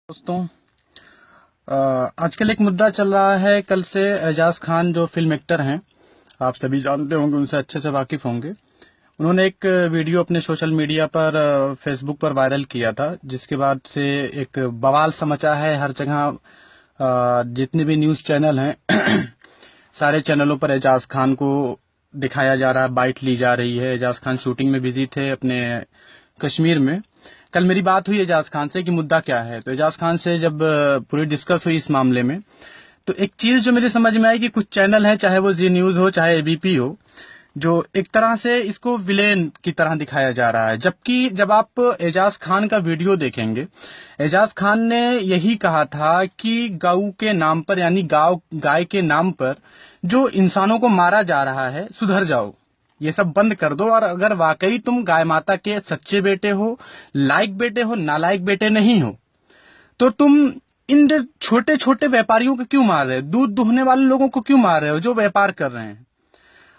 दोस्तों, आजकल एक मुद्दा चल रहा है। कल से एजाज खान जो फिल्म एक्टर हैं, आप सभी जानते होंगे, उनसे अच्छे से वाकिफ होंगे। उन्होंने एक वीडियो अपने सोशल मीडिया पर फेसबुक पर वायरल किया था, जिसके बाद से एक बवाल सा मचा है। हर जगह जितने भी न्यूज़ चैनल हैं सारे चैनलों पर एजाज खान को दिखाया जा रहा है, बाइट ली जा रही है। एजाज खान शूटिंग में बिजी थे अपने कश्मीर में। कल मेरी बात हुई एजाज खान से कि मुद्दा क्या है, तो एजाज खान से जब पूरी डिस्कस हुई इस मामले में, तो एक चीज जो मेरे समझ में आई कि कुछ चैनल हैं, चाहे वो जी न्यूज हो चाहे एबीपी हो, जो एक तरह से इसको विलेन की तरह दिखाया जा रहा है। जबकि जब आप एजाज खान का वीडियो देखेंगे, एजाज खान ने यही कहा था कि गऊ के नाम पर, यानी गाय के नाम पर जो इंसानों को मारा जा रहा है, सुधर जाओ, ये सब बंद कर दो। और अगर वाकई तुम गाय माता के सच्चे बेटे हो, लायक बेटे हो, नालायक बेटे नहीं हो, तो तुम इन छोटे छोटे व्यापारियों को क्यों मार रहे हो? दूध दुहने वाले लोगों को क्यों मार रहे हो जो व्यापार कर रहे हैं?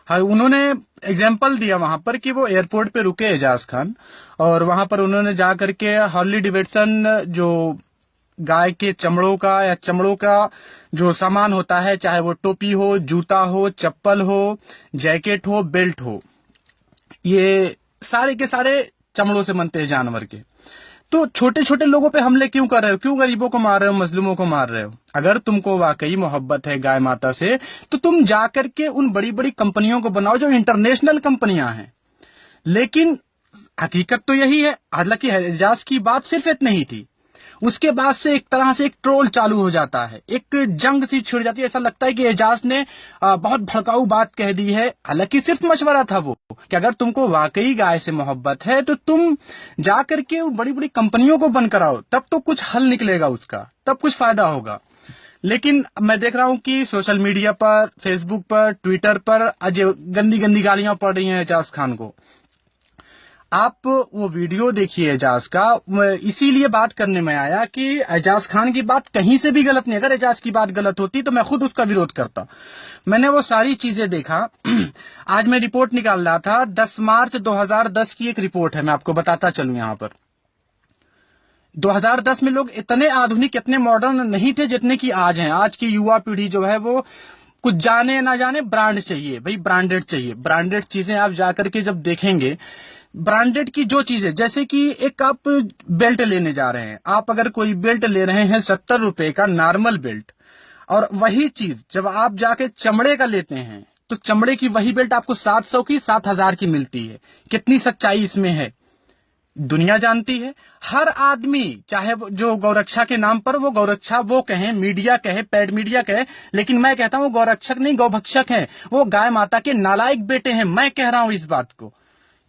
हाँ, उन्होंने एग्जाम्पल दिया वहां पर कि वो एयरपोर्ट पे रुके एजाज खान, और वहां पर उन्होंने जा करके हार्ली डेविडसन जो गाय के चमड़ों का या चमड़ों का जो सामान होता है, चाहे वो टोपी हो, जूता हो, चप्पल हो, जैकेट हो, बेल्ट हो, ये सारे के सारे चमड़ों से बनते हैं जानवर के। तो छोटे छोटे लोगों पे हमले क्यों कर रहे हो? क्यों गरीबों को मार रहे हो, मजलूमों को मार रहे हो? अगर तुमको वाकई मोहब्बत है गाय माता से, तो तुम जाकर के उन बड़ी बड़ी कंपनियों को बनाओ जो इंटरनेशनल कंपनियां हैं। लेकिन हकीकत तो यही है। हालांकि एजाज की बात सिर्फ इतनी ही थी, उसके बाद से एक तरह से एक ट्रोल चालू हो जाता है, एक जंग सी छिड़ जाती है। ऐसा लगता है कि एजाज ने बहुत भड़काऊ बात कह दी है। हालांकि सिर्फ मशवरा था वो कि अगर तुमको वाकई गाय से मोहब्बत है तो तुम जा करके बड़ी बड़ी कंपनियों को बंद कराओ, तब तो कुछ हल निकलेगा उसका, तब कुछ फायदा होगा। लेकिन मैं देख रहा हूं कि सोशल मीडिया पर, फेसबुक पर, ट्विटर पर आज गंदी गंदी गालियां पड़ रही हैं एजाज खान को। आप वो वीडियो देखिए एजाज का। इसीलिए बात करने में आया कि एजाज खान की बात कहीं से भी गलत नहीं। अगर एजाज की बात गलत होती तो मैं खुद उसका विरोध करता। मैंने वो सारी चीजें देखा। आज मैं रिपोर्ट निकाल रहा था, 10 मार्च 2010 की एक रिपोर्ट है, मैं आपको बताता चलूं। यहां पर 2010 में लोग इतने आधुनिक, इतने मॉडर्न नहीं थे जितने की आज हैं। आज की युवा पीढ़ी जो है वो कुछ जाने ना जाने, ब्रांड चाहिए भाई, ब्रांडेड चाहिए। ब्रांडेड चीजें आप जाकर के जब देखेंगे, ब्रांडेड की जो चीजें, जैसे कि एक आप बेल्ट लेने जा रहे हैं, आप अगर कोई बेल्ट ले रहे हैं 70 रुपए का नॉर्मल बेल्ट, और वही चीज जब आप जाके चमड़े का लेते हैं तो चमड़े की वही बेल्ट आपको 700 की, 7,000 की मिलती है। कितनी सच्चाई इसमें है दुनिया जानती है। हर आदमी, चाहे वो जो गौरक्षा के नाम पर, वो गौरक्षा वो कहे, मीडिया कहे, पैड मीडिया कहे, लेकिन मैं कहता हूं वो गौरक्षक नहीं, गौभक्षक हैं। वो गाय माता के नालायक बेटे हैं। मैं कह रहा हूं इस बात को।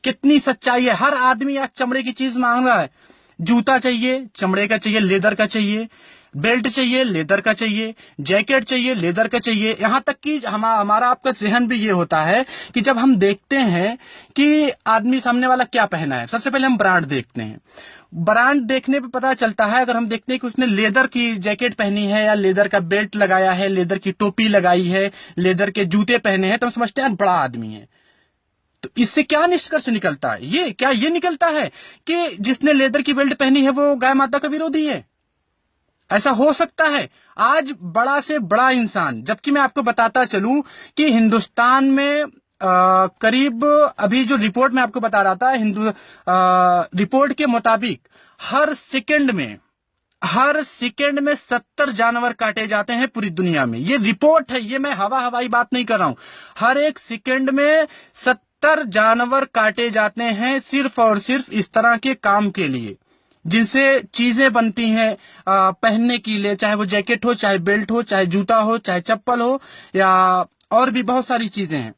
कितनी सच्चाई है। हर आदमी आज चमड़े की चीज मांग रहा है। जूता चाहिए, चमड़े का चाहिए, लेदर का चाहिए, बेल्ट चाहिए, लेदर का चाहिए, जैकेट चाहिए, लेदर का चाहिए। यहां तक कि हमारा आपका जहन भी ये होता है कि जब हम देखते हैं कि आदमी सामने वाला क्या पहना है, सबसे पहले हम ब्रांड देखते हैं। ब्रांड देखने पे पता चलता है, अगर हम देखते हैं कि उसने लेदर की जैकेट पहनी है, या लेदर का बेल्ट लगाया है, लेदर की टोपी लगाई है, लेदर के जूते पहने हैं, तो हम समझते हैं बड़ा आदमी है। तो इससे क्या निष्कर्ष निकलता है? ये निकलता है कि जिसने लेदर की बेल्ट पहनी है वो गाय माता का विरोधी है? ऐसा हो सकता है? आज बड़ा से बड़ा इंसान, जबकि मैं आपको बताता चलूं कि हिंदुस्तान में करीब, अभी जो रिपोर्ट मैं आपको बता रहा था, रिपोर्ट के मुताबिक हर सेकंड में 70 जानवर काटे जाते हैं पूरी दुनिया में। ये रिपोर्ट है, ये मैं हवाई बात नहीं कर रहा हूं। हर एक सेकंड में 70 जानवर काटे जाते हैं, सिर्फ और सिर्फ इस तरह के काम के लिए, जिनसे चीजें बनती हैं पहनने के लिए, चाहे वो जैकेट हो, चाहे बेल्ट हो, चाहे जूता हो, चाहे चप्पल हो, या और भी बहुत सारी चीजें हैं।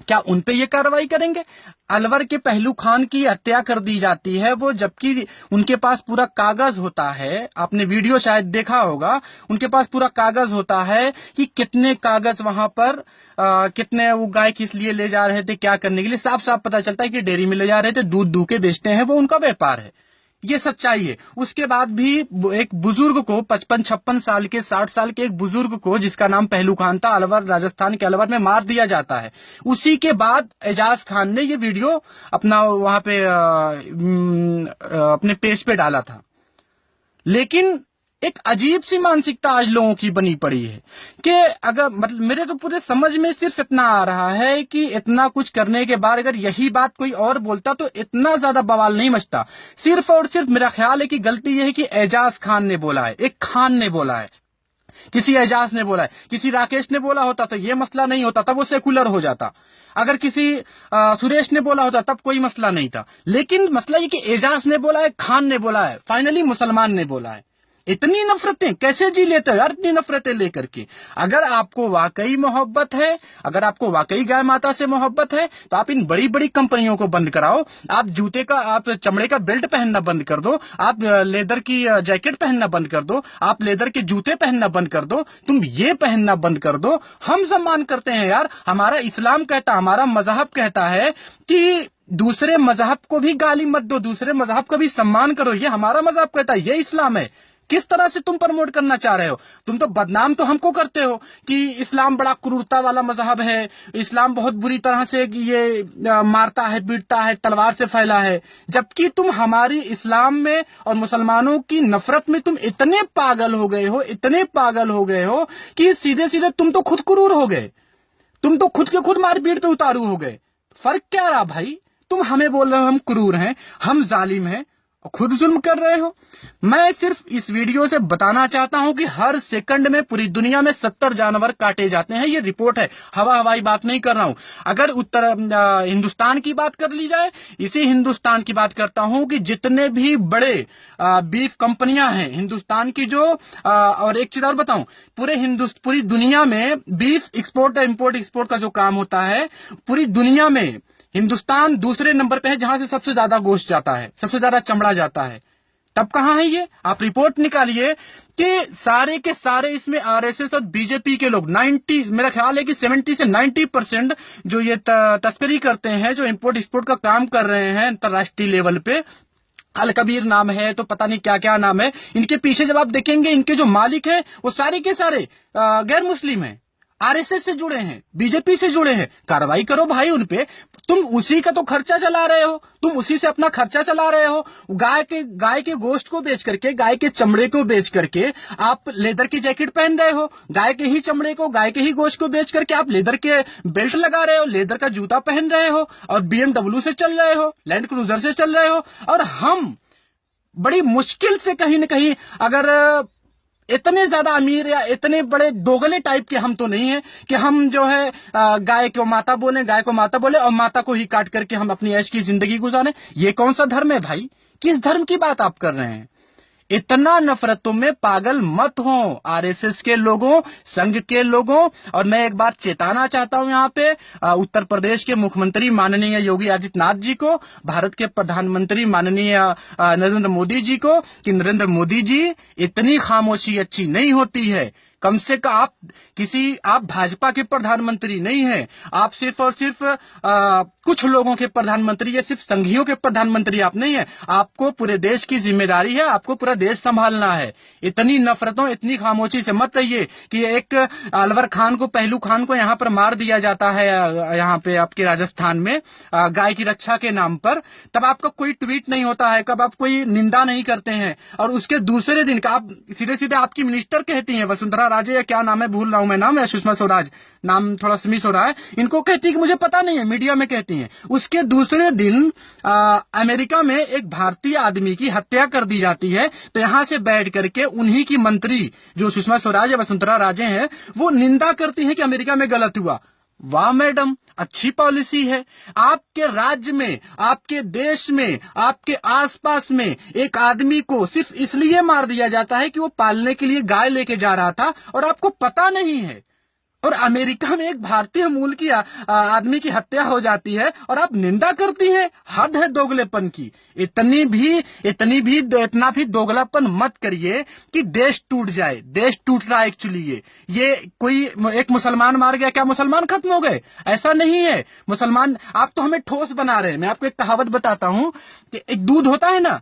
क्या उन पे ये कार्रवाई करेंगे? अलवर के पहलू खान की हत्या कर दी जाती है, वो जबकि उनके पास पूरा कागज होता है। आपने वीडियो शायद देखा होगा, उनके पास पूरा कागज होता है कि कितने कागज वहां पर, कितने वो गाय किस लिए ले जा रहे थे, क्या करने के लिए। साफ साफ पता चलता है कि डेयरी में ले जा रहे थे, दूध दूह के बेचते हैं, वो उनका व्यापार है। ये सच्चाई है। उसके बाद भी एक बुजुर्ग को, 55-56 साल के, 60 साल के एक बुजुर्ग को, जिसका नाम पहलू खान था, अलवर, राजस्थान के अलवर में मार दिया जाता है। उसी के बाद एजाज खान ने ये वीडियो अपना वहां पे अपने पेज पे डाला था। लेकिन एक अजीब सी मानसिकता आज लोगों की बनी पड़ी है कि अगर मतलब मेरे तो पूरे समझ में सिर्फ इतना आ रहा है कि इतना कुछ करने के बाद अगर यही बात कोई और बोलता तो इतना ज्यादा बवाल नहीं मचता। सिर्फ और सिर्फ मेरा ख्याल है कि गलती यह है कि एजाज खान ने बोला है, एक खान ने बोला है, किसी एजाज ने बोला है, किसी राकेश ने बोला होता तो ये मसला नहीं होता, तब वो सेकुलर हो जाता। अगर किसी सुरेश ने बोला होता तब कोई मसला नहीं था। लेकिन मसला ये कि एजाज ने बोला है, खान ने बोला है, फाइनली मुसलमान ने बोला है। इतनी नफरतें कैसे जी लेते हो यार, इतनी नफरतें लेकर के। अगर आपको वाकई मोहब्बत है, अगर आपको वाकई गाय माता से मोहब्बत है तो आप इन बड़ी बड़ी कंपनियों को बंद कराओ। आप जूते का, आप चमड़े का बेल्ट पहनना बंद कर दो, आप लेदर की जैकेट पहनना बंद कर दो, आप लेदर के जूते पहनना बंद कर दो, तुम ये पहनना बंद कर दो। हम सम्मान करते हैं यार, हमारा इस्लाम कहता, हमारा मजहब कहता है कि दूसरे मजहब को भी गाली मत दो, दूसरे मजहब का भी सम्मान करो। ये हमारा मजहब कहता है, ये इस्लाम है। किस तरह से तुम प्रमोट करना चाह रहे हो? तुम तो बदनाम तो हमको करते हो कि इस्लाम बड़ा क्रूरता वाला मजहब है, इस्लाम बहुत बुरी तरह से ये मारता है, पीटता है, तलवार से फैला है। जबकि तुम हमारी इस्लाम में और मुसलमानों की नफरत में तुम इतने पागल हो गए हो, इतने पागल हो गए हो कि सीधे सीधे तुम तो खुद क्रूर हो गए, तुम तो खुद के खुद मारपीट पे उतारू हो गए। फर्क क्या रहा भाई? तुम हमें बोल रहे हो हम क्रूर हैं, हम जालिम हैं, और खुद जुल्म कर रहे हो। मैं सिर्फ इस वीडियो से बताना चाहता हूं कि हर सेकंड में पूरी दुनिया में 70 जानवर काटे जाते हैं। ये रिपोर्ट है, हवाई बात नहीं कर रहा हूं। अगर हिंदुस्तान की बात कर ली जाए, इसी हिंदुस्तान की बात करता हूं कि जितने भी बड़े बीफ कंपनियां हैं हिंदुस्तान की जो और एक चीज और बताऊं, पूरी दुनिया में बीफ एक्सपोर्ट इम्पोर्ट एक्सपोर्ट का जो काम होता है, पूरी दुनिया में हिंदुस्तान दूसरे नंबर पे है जहां से सबसे ज्यादा गोश्त जाता है, सबसे ज्यादा चमड़ा जाता है। तब कहां है ये? आप रिपोर्ट निकालिए कि सारे के सारे इसमें आरएसएस और बीजेपी के लोग 90, मेरा ख्याल है कि 70 से 90% जो ये तस्करी करते हैं, जो इंपोर्ट एक्सपोर्ट का काम कर रहे हैं अंतरराष्ट्रीय लेवल पे, अल कबीर नाम है तो पता नहीं क्या क्या नाम है, इनके पीछे जब आप देखेंगे इनके जो मालिक हैं वो सारे के सारे गैर मुस्लिम हैं, आरएसएस से जुड़े हैं, बीजेपी से जुड़े हैं। कार्रवाई करो भाई उनपे। तुम उसी का तो खर्चा चला रहे हो, तुम उसी से अपना खर्चा चला रहे हो। गाय के गोश्त को बेच करके, गाय के चमड़े को बेच करके आप लेदर की जैकेट पहन रहे हो, गाय के ही चमड़े को, गाय के ही गोश्त को बेच करके आप लेदर के बेल्ट लगा रहे हो, लेदर का जूता पहन रहे हो, और बीएमडब्ल्यू से चल रहे हो, लैंड क्रूजर से चल रहे हो। और हम बड़ी मुश्किल से कहीं ना कहीं, अगर इतने ज्यादा अमीर या इतने बड़े दोगले टाइप के हम तो नहीं है कि हम जो है गाय को माता बोले, गाय को माता बोले और माता को ही काट करके हम अपनी ऐश की जिंदगी गुजारें। ये कौन सा धर्म है भाई? किस धर्म की बात आप कर रहे हैं? इतना नफरतों में पागल मत हो आरएसएस के लोगों, संघ के लोगों। और मैं एक बात चेताना चाहता हूं यहाँ पे उत्तर प्रदेश के मुख्यमंत्री माननीय योगी आदित्यनाथ जी को, भारत के प्रधानमंत्री माननीय नरेंद्र मोदी जी को, कि नरेंद्र मोदी जी, इतनी खामोशी अच्छी नहीं होती है। कम से कम आप भाजपा के प्रधानमंत्री नहीं हैं, आप सिर्फ और सिर्फ कुछ लोगों के प्रधानमंत्री या सिर्फ संघियों के प्रधानमंत्री आप नहीं है। आपको पूरे देश की जिम्मेदारी है, आपको पूरा देश संभालना है। इतनी नफरतों, इतनी खामोशी से मत रहिए कि एक अलवर खान को, पहलू खान को यहाँ पर मार दिया जाता है, यहाँ पे आपके राजस्थान में गाय की रक्षा के नाम पर, तब आपका कोई ट्वीट नहीं होता है, कब आप कोई निंदा नहीं करते हैं। और उसके दूसरे दिन का आप सीधे सीधे आपकी मिनिस्टर कहती है वसुंधरा राजे, या क्या नाम है भूल रहा हूं मैं नाम, या सुषमा स्वराज, नाम थोड़ा मिस हो रहा है, इनको कहती है कि मुझे पता नहीं है, मीडिया में कहती हैं। उसके दूसरे दिन अमेरिका में एक भारतीय आदमी की हत्या कर दी जाती है, तो यहां से बैठ करके उन्हीं की मंत्री जो सुषमा स्वराज या वसुंधरा राजे हैं, वो निंदा करती हैं कि अमेरिका में गलत हुआ। वाह मैडम, अच्छी पॉलिसी है। आपके राज्य में, आपके देश में, आपके आसपास में एक आदमी को सिर्फ इसलिए मार दिया जाता है कि वो पालने के लिए गाय लेके जा रहा था और आपको पता नहीं है। और अमेरिका में एक भारतीय मूल की आदमी की हत्या हो जाती है और आप निंदा करती हैं। हद है दोगलेपन की। इतना भी दोगलापन मत करिए कि देश टूट जाए। देश टूट रहा है एक्चुअली। ये कोई एक मुसलमान मार गया, क्या मुसलमान खत्म हो गए? ऐसा नहीं है। मुसलमान, आप तो हमें ठोस बना रहे हैं। मैं आपको एक कहावत बताता हूं कि एक दूध होता है ना,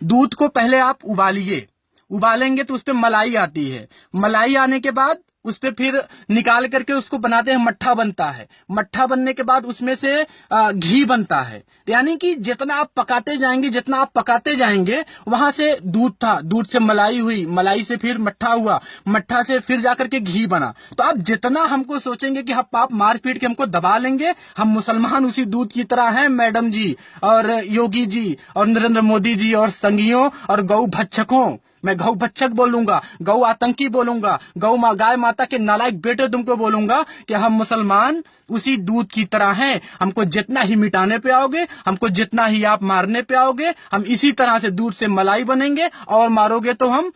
दूध को पहले आप उबालिए, उबालेंगे तो उस पर मलाई आती है, मलाई आने के बाद उस पे फिर निकाल करके उसको बनाते हैं, मट्ठा बनता है। मट्ठा बनने के बाद उसमें से घी बनता है। यानी कि जितना आप पकाते जाएंगे, जितना आप पकाते जाएंगे, वहां से दूध था, दूध से मलाई हुई, मलाई से फिर मट्ठा हुआ, मट्ठा से फिर जाकर के घी बना। तो आप जितना हमको सोचेंगे कि आप मार पीट के हमको दबा लेंगे, हम मुसलमान उसी दूध की तरह हैं मैडम जी और योगी जी और नरेंद्र मोदी जी और संगियों और गौ भक्षकों। मैं गौ भक्षक बोलूंगा, गौ आतंकी बोलूंगा, गाय माता के नालायक बेटे तुमको बोलूंगा कि हम मुसलमान उसी दूध की तरह हैं। हमको जितना ही मिटाने पे आओगे, हमको जितना ही आप मारने पे आओगे, हम इसी तरह से दूध से मलाई बनेंगे, और मारोगे तो हम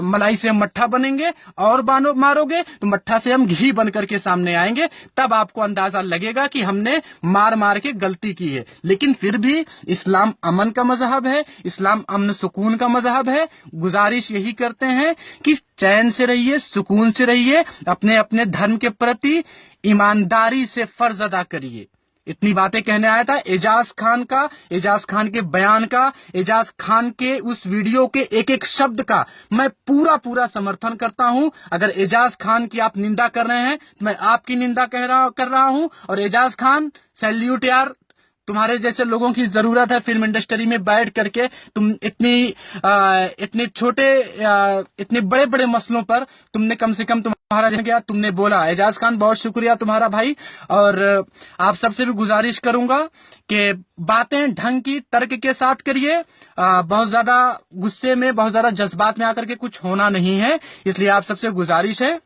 मलाई से हम मट्ठा बनेंगे, और मारोगे तो मट्ठा से हम घी बन करके सामने आएंगे। तब आपको अंदाजा लगेगा कि हमने मार मार के गलती की है। लेकिन फिर भी इस्लाम अमन का मजहब है, इस्लाम अमन सुकून का मजहब है। गुजारिश यही करते हैं कि चैन से रहिए, सुकून से रहिए, अपने अपने धर्म के प्रति ईमानदारी से फर्ज अदा करिए। इतनी बातें कहने आया था। एजाज खान का, एजाज खान के बयान का, एजाज खान के उस वीडियो के एक एक शब्द का मैं पूरा पूरा समर्थन करता हूं। अगर एजाज खान की आप निंदा कर रहे हैं तो मैं आपकी निंदा कर रहा हूं। और एजाज खान, सैल्यूट यार, तुम्हारे जैसे लोगों की जरूरत है फिल्म इंडस्ट्री में बैठ करके। तुम इतने छोटे, इतने बड़े बड़े मसलों पर तुमने कम से कम तुम्हारा क्या तुमने बोला। एजाज खान, बहुत शुक्रिया तुम्हारा भाई। और आप सबसे भी गुजारिश करूंगा कि बातें ढंग की, तर्क के साथ करिए। बहुत ज्यादा गुस्से में, बहुत ज्यादा जज्बात में आकर के कुछ होना नहीं है। इसलिए आप सबसे गुजारिश है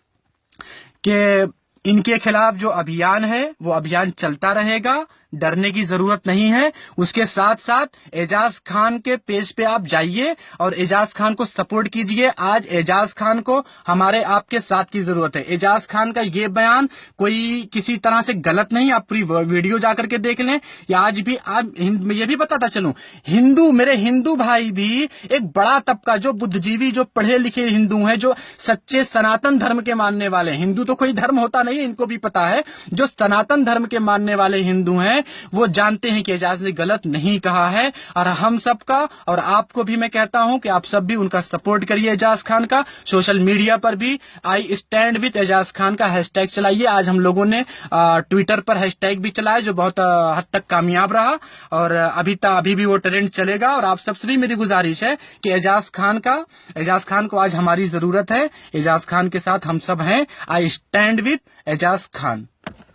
कि इनके खिलाफ जो अभियान है वो अभियान चलता रहेगा, डरने की जरूरत नहीं है। उसके साथ साथ एजाज खान के पेज पे आप जाइए और एजाज खान को सपोर्ट कीजिए। आज एजाज खान को हमारे आपके साथ की जरूरत है। एजाज खान का ये बयान कोई किसी तरह से गलत नहीं, आप पूरी वीडियो जाकर के देख लें। या आज भी आप ये भी बताता चलूं, हिंदू, मेरे हिंदू भाई भी एक बड़ा तबका, जो बुद्धिजीवी, जो पढ़े लिखे हिंदू हैं, जो सच्चे सनातन धर्म के मानने वाले, हिंदू तो कोई धर्म होता नहीं, इनको भी पता है, जो सनातन धर्म के मानने वाले हिंदू हैं वो जानते हैं कि एजाज ने गलत नहीं कहा है। और हम सबका, और आपको भी मैं कहता हूं कि आप सब भी उनका सपोर्ट करिए एजाज खान का। सोशल मीडिया पर भी I stand with Ejaz Khan का हैशटैग चलाइए। आज हम लोगों ने ट्विटर पर हैशटैग भी चलाया जो बहुत हद तक कामयाब रहा, और अभी भी वो ट्रेंड चलेगा। और आप सबसे भी मेरी गुजारिश है कि एजाज खान को आज हमारी जरूरत है। एजाज खान के साथ हम सब हैं। I stand with Ejaz Khan.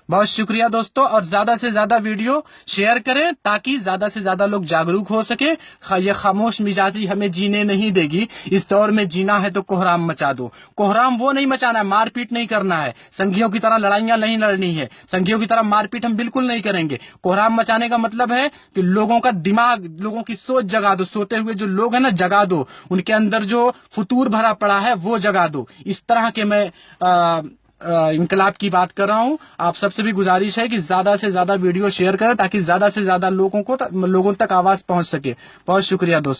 बहुत शुक्रिया दोस्तों, और ज्यादा से ज्यादा वीडियो शेयर करें ताकि ज्यादा से ज्यादा लोग जागरूक हो सके। ये खामोश मिजाजी हमें जीने नहीं देगी। इस दौर में जीना है तो कोहराम मचा दो। कोहराम वो नहीं मचाना है, मारपीट नहीं करना है, संघियों की तरह लड़ाइयां नहीं लड़नी है, संघियों की तरह मारपीट हम बिल्कुल नहीं करेंगे। कोहराम मचाने का मतलब है कि लोगों का दिमाग, लोगों की सोच जगा दो। सोते हुए जो लोग हैं ना, जगा दो। उनके अंदर जो फुतूर भरा पड़ा है वो जगा दो। इस तरह के मैं इनकलाब की बात कर रहा हूं। आप सबसे भी गुजारिश है कि ज्यादा से ज्यादा वीडियो शेयर करें ताकि ज्यादा से ज्यादा लोगों तक आवाज पहुंच सके। बहुत शुक्रिया दोस्तों।